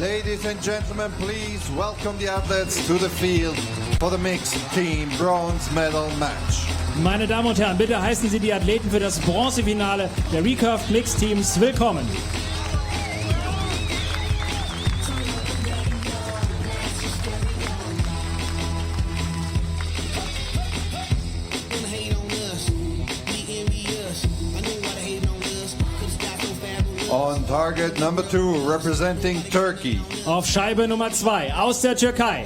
Ladies and gentlemen, please welcome the athletes to the field for the mixed team bronze medal match. Meine Damen und Herren, bitte heißen Sie die Athleten für das Bronzefinale der Recurve Mixed Teams willkommen. On target number 2, representing Turkey. Auf Scheibe Nummer 2 aus der Türkei.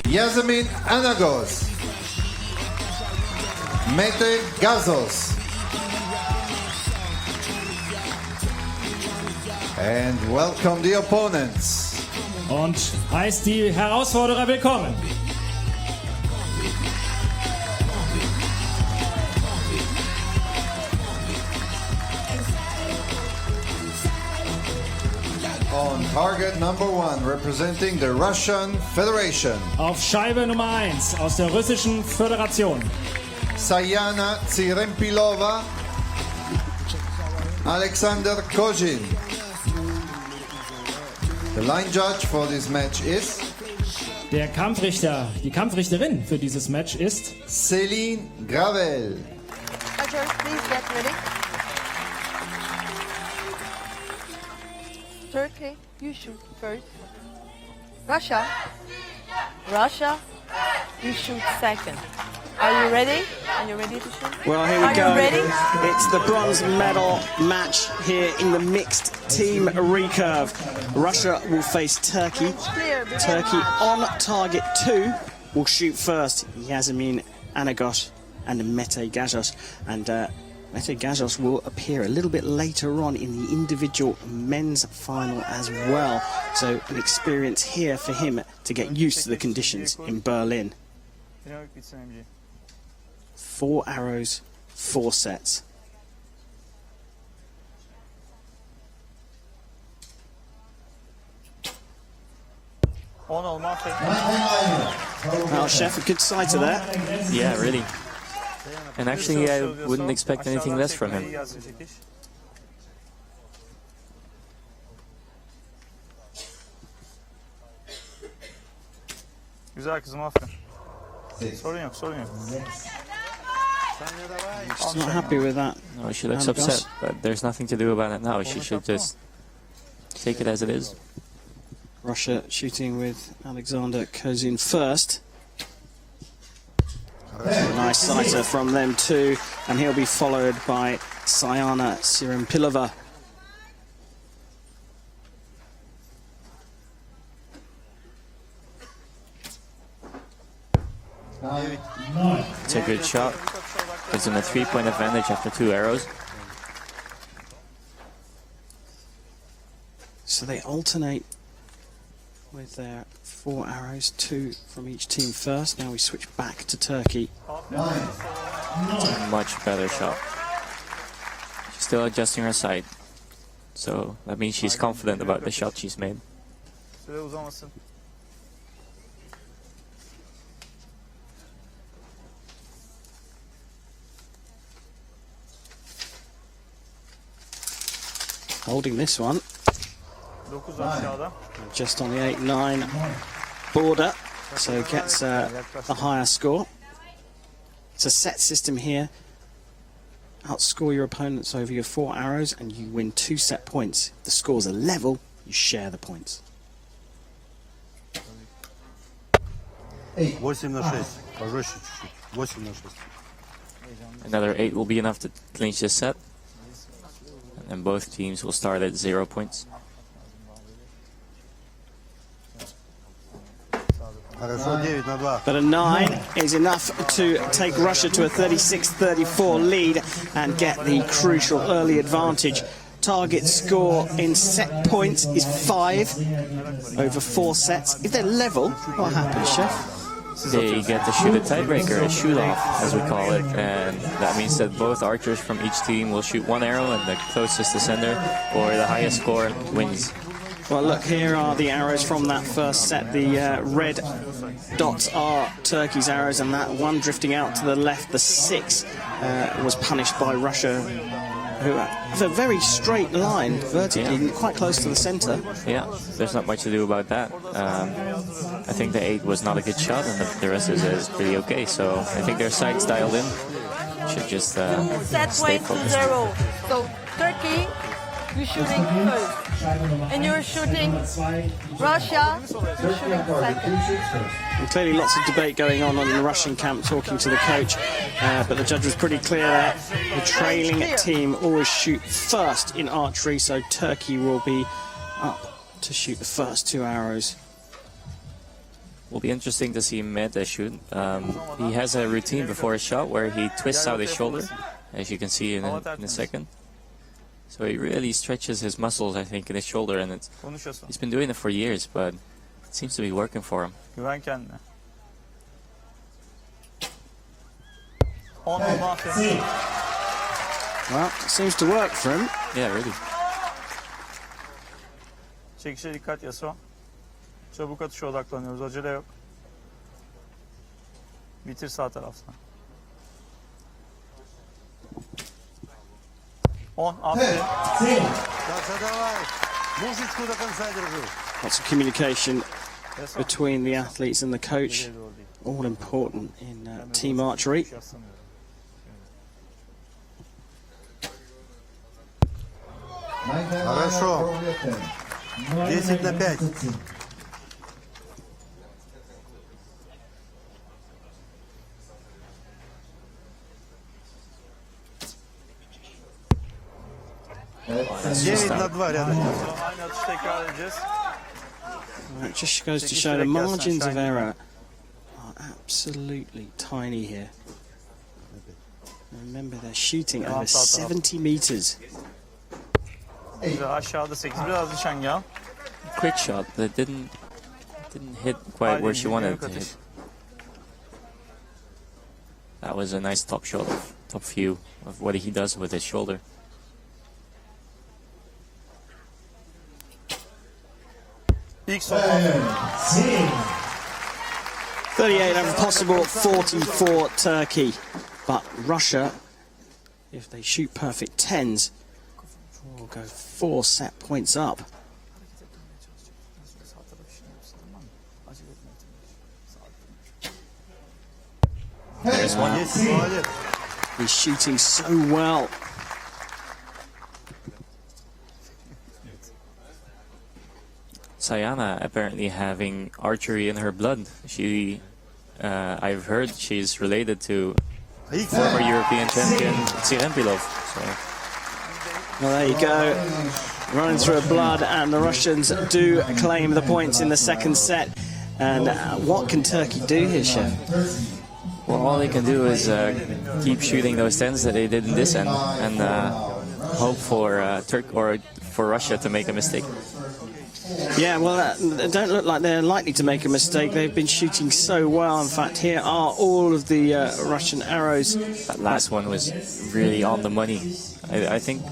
Yasemin Anagos. Mete Gazos. And welcome the opponents. Und heißt die Herausforderer willkommen. On target number 1, representing the Russian Federation. Auf Scheibe Nummer 1 aus der russischen Föderation. Sayana Tsirempilova. Alexander Kozhin. The line judge for this match is Der Kampfrichter, die Kampfrichterin für dieses Match ist Céline Gravel. Archery, please get ready. Turkey, you shoot first. Russia, you shoot second. Are you ready? Are you ready to shoot? Well, here we Are go. you ready? It's the bronze medal match here in the mixed team recurve. Russia will face Turkey. Turkey on target 2 will shoot first. Yasemin Anagos and Mete Gazos. And Mete Gazos will appear a little bit later on in the individual men's final as well. So an experience here for him to get used to the conditions in Berlin. 4 arrows, 4 sets. Well, Chef, a good sighter there. Yeah, really. And actually, I wouldn't expect anything less from him. Güzel kızım, aferin. Sorun yok, sorun yok. She's not happy with that. No, she looks upset, but there's nothing to do about it now. She should just take it as it is. Russia shooting with Alexander Kozin first. A nice sighter from them too, and he'll be followed by Sayana Tsirempilova. It's a good shot. Gives him a 3-point advantage after 2 arrows. So they alternate with their 4 arrows, 2 from each team first. Now we switch back to Turkey. It's a much better shot. She's still adjusting her sight. So that means she's confident about the shot she's made. Süre uzamasın. Holding this one. 9 aşağıda. Just on the 8-9 border, so gets a higher score. It's a set system here. Outscore your opponents over your 4 arrows and you win 2 set points. If the scores are level, you share the points. 8 на 6. Пожестче чуть-чуть. 8 на 6. Another 8 will be enough to clinch this set. And then both teams will start at 0 points. But a 9 is enough to take Russia to a 36-34 lead and get the crucial early advantage. Target score in set points is 5 over 4 sets. If they're level, what happens, Chef? They get to shoot a tiebreaker, a shoot-off, as we call it, and that means that both archers from each team will shoot 1 arrow, and the closest to sender or the highest score wins. Well, look, here are the arrows from that first set. The red dots are Turkey's arrows, and that one drifting out to the left, the 6, was punished by Russia, who have a very straight line, vertically, quite close to the centre. Yeah, there's not much to do about that. I think the 8 was not a good shot, and the rest is pretty okay. So I think their sights dialed in. Should just Set stay point to focused. 0. So Turkey, you're shooting first. And you're shooting Russia, you're shooting second. And clearly lots of debate going on in the Russian camp, talking to the coach, but the judge was pretty clear that the trailing team always shoot first in archery, so Turkey will be up to shoot the first 2 arrows. Will be interesting to see Mete shoot. He has a routine before a shot where he twists out his shoulder, as you can see in a second. So he really stretches his muscles, I think, in his shoulder, and he's been doing it for years, but it seems to be working for him. Güven kendine. 10 aferin. Well, it seems to work for him. Yeah, really. Çekişe dikkat Yaso. Çabuk atışa odaklanıyoruz. Acele yok. Bitir sağ taraftan. 10 aferin. Саша, давай. Мушечку до конца держи. Lots of communication Yaso. between the athletes and the coach, İleri doğru değil. all important in team archery. Yaslanıyor. Хорошо. 10 на 5. That's just 9 на out. 2 рядом. Aynı atış tekrar edeceğiz. It just goes to show the margins of error are absolutely tiny here. Remember, they're shooting over 70 metres. Güzel, aşağıda 8. Biraz nişangah. Quick shot, but it didn't hit quite where she wanted it to hit. That was a nice top shot, top view of what he does with his shoulder. İlk son aferin. 38 and possible 40 for Turkey. But Russia, if they shoot perfect 10s, will go 4 set points up. There's one. Молодец. He's shooting so well. Sayana apparently having archery in her blood. She, I've heard she's related to former European champion Tsirempilov. So Well, there you go. Running through her blood, and the Russians do claim the points in the second set. And what can Turkey do here, Chef? well, all they can do is keep shooting those 10s that they did in this end, and hope for for Russia to make a mistake. Yeah, well, they don't look like they're likely to make a mistake. They've been shooting so well. In fact, here are all of the Russian arrows. That last one was really on the money. I think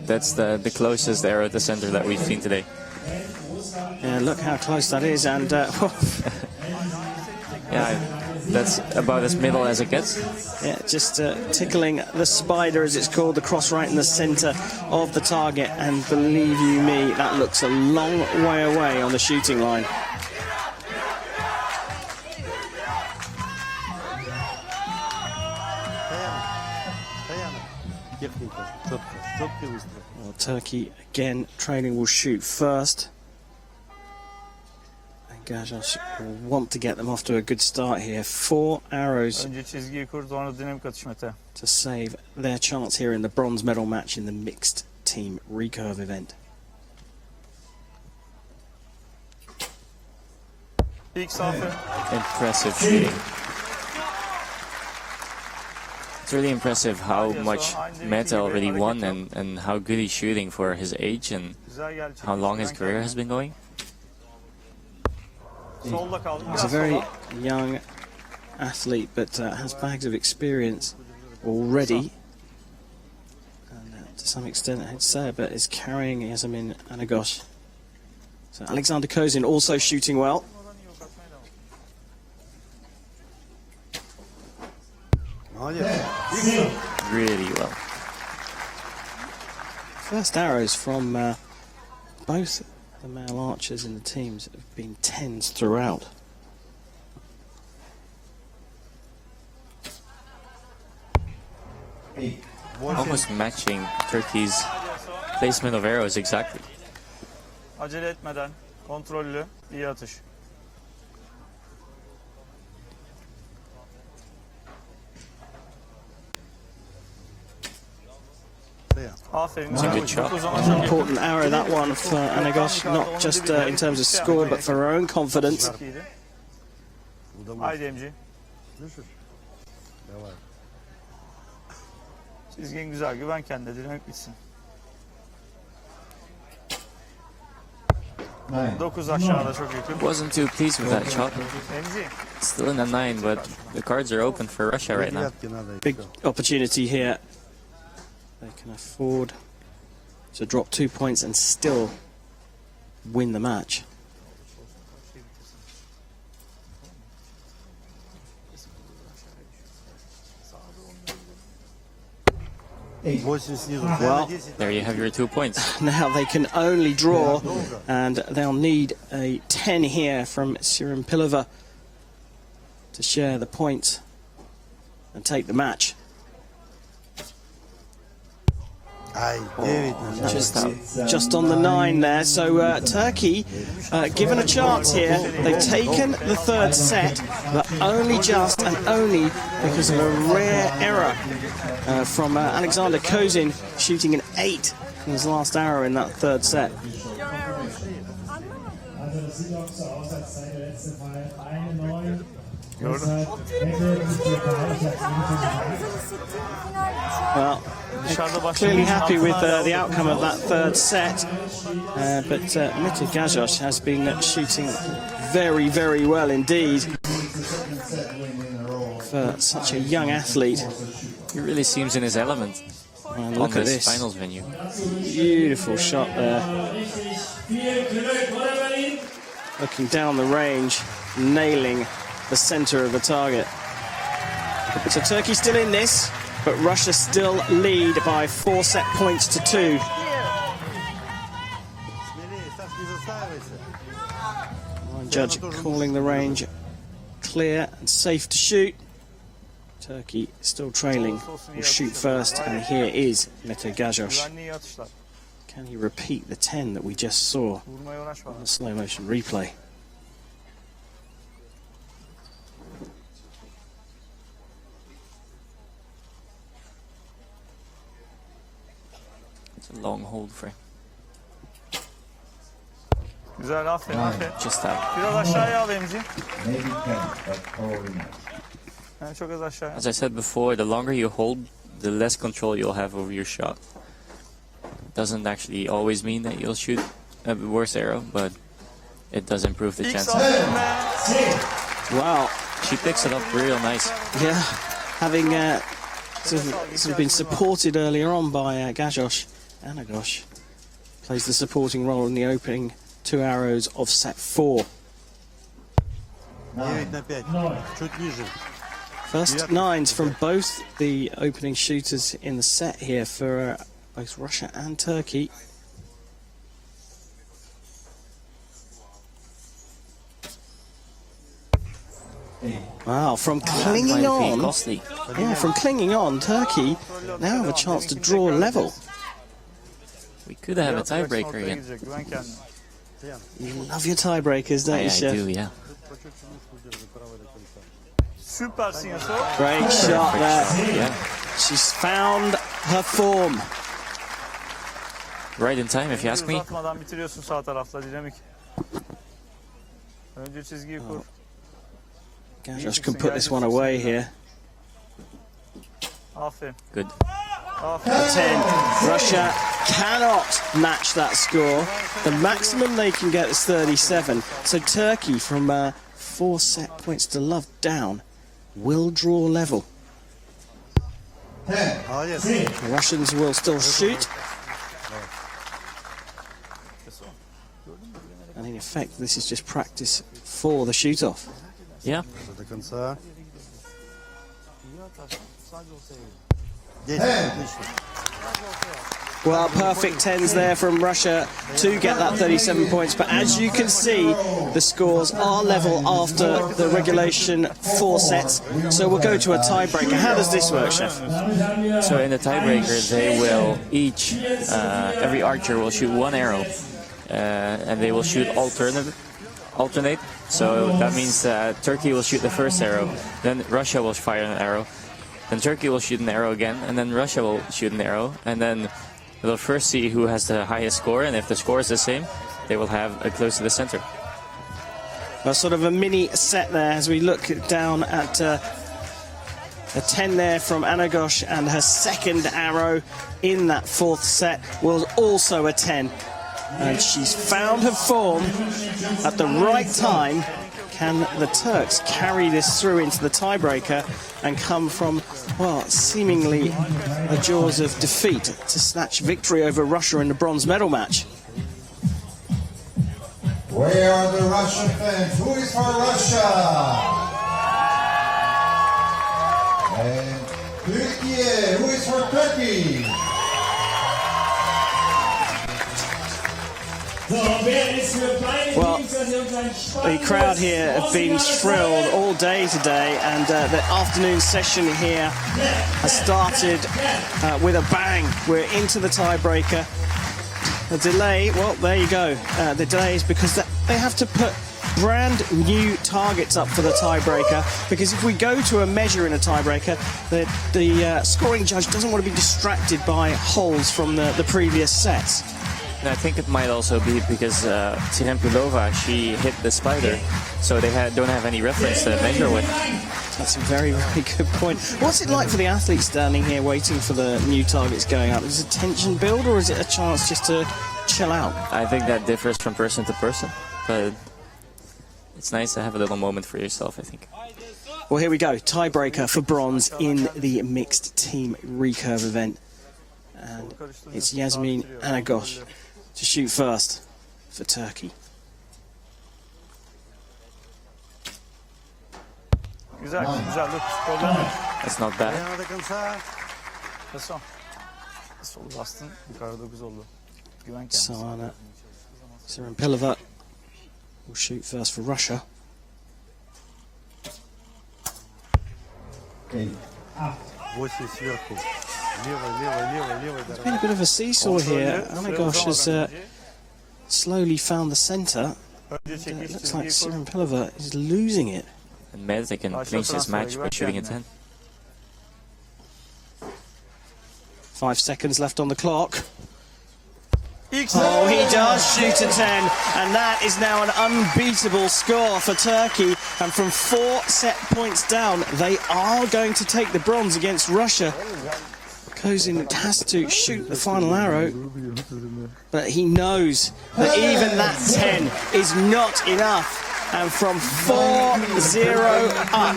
that's the closest arrow at the center that we've seen today. Yeah, look how close that is, and Yeah, that's about as middle as it gets. yeah, just tickling the spider, as it's called, the cross right in the centre of the target. And believe you me, that looks a long way away on the shooting line. Таяна. Техника. Четко. Четкий выстрел. Well, Turkey again training will shoot first. And Gajas will want to get them off to a good start here. 4 arrows Önce çizgiyi kur, sonra dinamik atış Mete. to save their chance here in the bronze medal match in the mixed team recurve event. İlk aferin. Impressive shooting. It's really impressive how much Mete already won and how good he's shooting for his age and Güzel geldi. how long his career has been going. Solda kaldı. He's a Biraz very sola. young athlete, but has bags of experience already. And to some extent, I'd say, but is carrying Yasemin Anagos. So Alexander Kozin also shooting well. Really well. First arrows from both the male archers in the teams have been 10s throughout. Almost matching Turkey's placement of arrows exactly. Acele etmeden kontrollü iyi atış. Aferin. It's a good shot. Important arrow that one for Anagos, not just in terms of score but for her own confidence. Çok iyiydi. Haydi Emci. Çizgin güzel, güven kendine, dinamik bitsin. 9 aşağıda çok iyi. Wasn't too pleased with that shot. Emci. Still in the 9, but the cards are open for Russia right now. Big opportunity here. They can afford to drop 2 points and still win the match. Well, There you have your 2 points. now they can only draw, and they'll need a 10 here from Sirimpilova to share the points and take the match. Just on the 9 there, so Turkey given a chance here. They've taken the third set, but only just and only because of a rare error from Alexander Kozin, shooting an 8 in his last arrow in that third set. Well, clearly happy with the outcome of that third set, but Mete Gajos has been shooting very, very well indeed for such a young athlete. He really seems in his element And on look at this this finals venue. beautiful shot there. Looking down the range, nailing the center of the target. So Turkey's still in this, but Russia still lead by 4 set points to 2. One judge calling the range clear and safe to shoot. Turkey still trailing, will shoot first, and here is Mete Gajos. Güvenli iyi atışlar. Can he repeat the 10 that we just saw Vurmaya uğraşma. on the slow motion replay? It's a long hold for him. Güzel, aferin, aferin. Just out. Biraz aşağıya al Emci. Yani çok az aşağıya. As I said before, the longer you hold, the less control you'll have over your shot. Doesn't actually always mean that you'll shoot a worse arrow, but it does improve the İlk chances. aferin be. Wow, She picks it up real nice. yeah, having sort of been supported earlier on by Gajos, Anagos plays the supporting role in the opening 2 arrows of set 4. 9 на 5. Чуть ниже. First 9s from both the opening shooters in the set here for both Russia and Turkey. Wow, from clinging Might be on, costly. yeah, from clinging on, Turkey now have a chance to draw level. We could have a Biraz bırak, tiebreaker ortaya again. gidecek, güven kendine. You love your tiebreakers, don't you, I Chef? do, yeah. Süpersin Yaso. Great shot there. Yeah. She's found her form. Right in time, if you ask me. Uzatmadan bitiriyorsun sağ tarafta, dinamik. Önce çizgiyi kur. Gajos can put this one away here. Aferin. Good. Aferin. 10. Russia cannot match that score. The maximum they can get is 37. So Turkey, from 4 set points to love down, will draw level. The Russians will still shoot. And And in effect, this is just practice for the shoot-off. Yeah. До конца. Well, perfect 10s there from Russia to get that 37 points. But as you can see, the scores are level after the regulation 4 sets. So we'll go to a tiebreaker. How does this work, Chef? So in the tiebreaker, they will each, every archer will shoot 1 arrow. And they will shoot alternate. So that means that Turkey will shoot the first arrow, then Russia will fire an arrow, then Turkey will shoot an arrow again, and then Russia will shoot an arrow, and then they'll first see who has the highest score, and if the score is the same, they will have a close to the center. Well, sort of a mini set there as we look down at a 10 there from Anagosh, and her second arrow in that 4th set was also a 10. And she's found her form at the right time. Can the Turks carry this through into the tiebreaker and come from, well, seemingly the jaws of defeat to snatch victory over Russia in the bronze medal match? Where are the Russian fans? Who is for Russia? And Turkey, who is for Turkey? Well, the crowd here have been thrilled all day today, and the afternoon session here has started with a bang. We're into the tiebreaker. The delay, well, there you go. The delay is because they have to put brand new targets up for the tiebreaker, because if we go to a measure in a tiebreaker, the scoring judge doesn't want to be distracted by holes from the previous sets. And I think it might also be because Tirempilova, she hit the spider, so they don't have any reference to measure with. That's a very, very good point. What's it like for the athletes standing here waiting for the new targets going up? Is it a tension build, or is it a chance just to chill out? I think that differs from person to person, but it's nice to have a little moment for yourself, I think. Well, here we go. Tiebreaker for bronze in the mixed team recurve event. And it's Yasmin Anagosh to shoot first for Turkey. Güzel, güzel. Dur, problem yok. That's not bad. До конца. Nasıl? Sol bastın, yukarıda 9 oldu. Güven kendine. Sana Tirempilova will shoot first for Russia. Восемь сверху. Лево. Been a bit of a seesaw here. Anagosh has slowly found the centre. Önce It çekiş, looks like çizgiyi kur. Tirempilova is losing it. And Medvedev can clinch this match by shooting a 10. 5 seconds left on the clock. İlk Oh, he does shoot a 10, and that is now an unbeatable score for Turkey. And from 4 set points down, they are going to take the bronze against Russia. Kozin has to shoot the final arrow, but he knows that even that 10 is not enough. And from 4-0 up,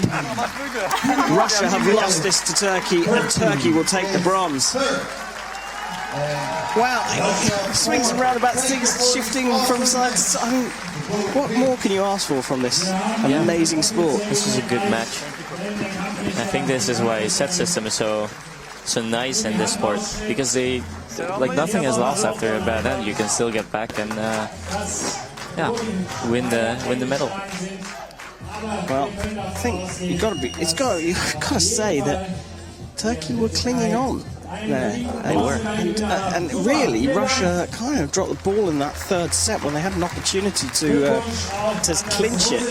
Russia have lost this to Turkey, and Turkey will take the bronze. Wow, swings and roundabouts, things shifting from side to side. I mean, what more can you ask for from this amazing sport? This is a good match. I think this is why set system is so nice in this sport, because like nothing is lost after a bad end. You can still get back and win the medal. Well, I think you've got to say that Turkey were clinging on there. They were. And really, Russia kind of dropped the ball in that 3rd set when they had an opportunity to clinch it.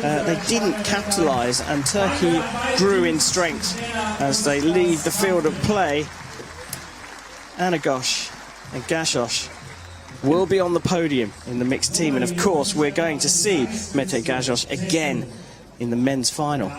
They didn't capitalise, and Turkey grew in strength as they leave the field of play. Anagosh and Gashosh will be on the podium in the mixed team, and of course we're going to see Mete Gashosh again in the men's final.